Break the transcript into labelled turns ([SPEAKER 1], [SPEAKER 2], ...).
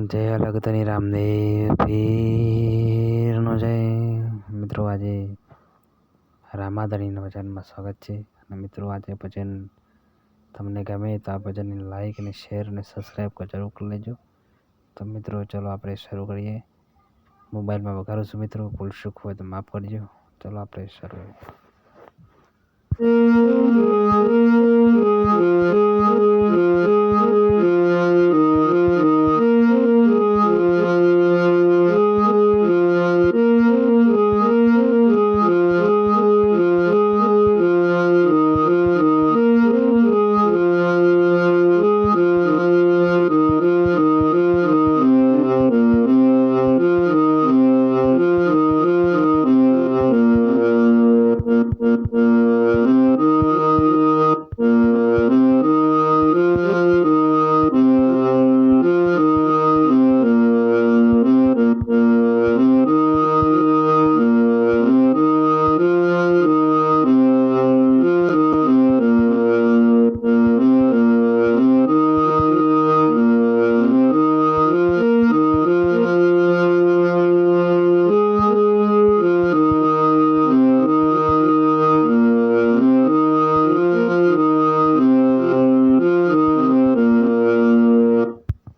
[SPEAKER 1] જય લગતની રામદેવ પીરનો જય. મિત્રો આજે રામાધણીના ભજનમાં સ્વાગત છે. અને મિત્રો આજે ભજન તમને ગમે તો આ ભજનને લાઈક અને શેર અને સબસ્ક્રાઈબ જરૂર કરી લેજો. તો મિત્રો ચલો આપણે શરૂ કરીએ. મોબાઈલમાં વગાડું છું મિત્રો, ભૂલ ચૂક હોય તો માફ કરજો. ચલો આપણે શરૂ.